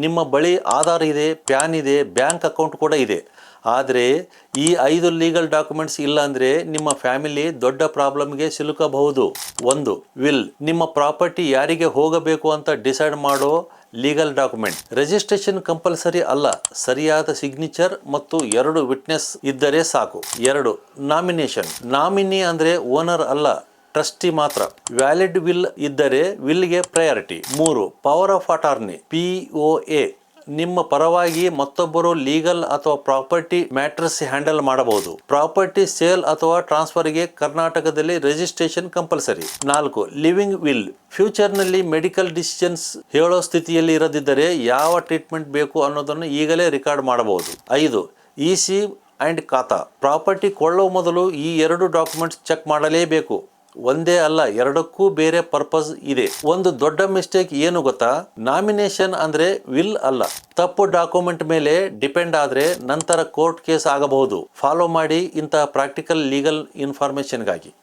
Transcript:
ನಿಮ್ಮ ಬಳಿ ಆಧಾರ್ ಇದೆ, ಪ್ಯಾನ್ ಇದೆ, ಬ್ಯಾಂಕ್ ಅಕೌಂಟ್ ಕೂಡ ಇದೆ. ಆದರೆ ಈ 5 ಲೀಗಲ್ ಡಾಕ್ಯುಮೆಂಟ್ಸ್ ಇಲ್ಲ ಅಂದರೆ ನಿಮ್ಮ ಫ್ಯಾಮಿಲಿ ದೊಡ್ಡ ಪ್ರಾಬ್ಲಮ್ಗೆ ಸಿಲುಕಬಹುದು. 1. ವಿಲ್, ನಿಮ್ಮ ಪ್ರಾಪರ್ಟಿ ಯಾರಿಗೆ ಹೋಗಬೇಕು ಅಂತ ಡಿಸೈಡ್ ಮಾಡೋ ಲೀಗಲ್ ಡಾಕ್ಯುಮೆಂಟ್. ರಿಜಿಸ್ಟ್ರೇಷನ್ ಕಂಪಲ್ಸರಿ ಅಲ್ಲ, ಸರಿಯಾದ ಸಿಗ್ನೇಚರ್ ಮತ್ತು 2 ವಿಟ್ನೆಸ್ ಇದ್ದರೆ ಸಾಕು. 2. ನಾಮಿನೇಷನ್. ನಾಮಿನಿ ಅಂದರೆ ಓನರ್ ಅಲ್ಲ, ಟ್ರಸ್ಟಿ ಮಾತ್ರ. ವ್ಯಾಲಿಡ್ ವಿಲ್ ಇದ್ದರೆ ವಿಲ್ಗೆ priority. 3. Power of attorney, POA. ನಿಮ್ಮ ಪರವಾಗಿ ಮತ್ತೊಬ್ಬರು ಲೀಗಲ್ ಅಥವಾ ಪ್ರಾಪರ್ಟಿ ಮ್ಯಾಟರ್ಸ್ ಹ್ಯಾಂಡಲ್ ಮಾಡಬಹುದು. ಪ್ರಾಪರ್ಟಿ ಸೇಲ್ ಅಥವಾ ಟ್ರಾನ್ಸ್ಫರ್ಗೆ ಕರ್ನಾಟಕದಲ್ಲಿ ರಿಜಿಸ್ಟ್ರೇಷನ್ ಕಂಪಲ್ಸರಿ. 4. Living will. ಫ್ಯೂಚರ್ನಲ್ಲಿ ಮೆಡಿಕಲ್ ಡಿಸಿಷನ್ಸ್ ಹೇಳೋ ಸ್ಥಿತಿಯಲ್ಲಿ ಇರದಿದ್ದರೆ ಯಾವ ಟ್ರೀಟ್ಮೆಂಟ್ ಬೇಕು ಅನ್ನೋದನ್ನು ಈಗಲೇ ರೆಕಾರ್ಡ್ ಮಾಡಬಹುದು. 5. EC ಆ್ಯಂಡ್ ಖಾತಾ. ಪ್ರಾಪರ್ಟಿ ಕೊಳ್ಳುವ ಮೊದಲು ಈ 2 ಡಾಕ್ಯುಮೆಂಟ್ಸ್ ಚೆಕ್ ಮಾಡಲೇಬೇಕು. ಒಂದೇ ಅಲ್ಲ, 2ಕ್ಕೂ ಬೇರೆ ಪರ್ಪಸ್ ಇದೆ. ಒಂದು ದೊಡ್ಡ ಮಿಸ್ಟೇಕ್ ಏನು ಗೊತ್ತಾ? ನಾಮಿನೇಷನ್ ಅಂದ್ರೆ ವಿಲ್ ಅಲ್ಲ. ತಪ್ಪು ಡಾಕ್ಯುಮೆಂಟ್ ಮೇಲೆ ಡಿಪೆಂಡ್ ಆದ್ರೆ ನಂತರ ಕೋರ್ಟ್ ಕೇಸ್ ಆಗಬಹುದು. ಫಾಲೋ ಮಾಡಿ ಇಂತಹ ಪ್ರಾಕ್ಟಿಕಲ್ ಲೀಗಲ್ ಇನ್ಫಾರ್ಮೇಶನ್ಗಾಗಿ.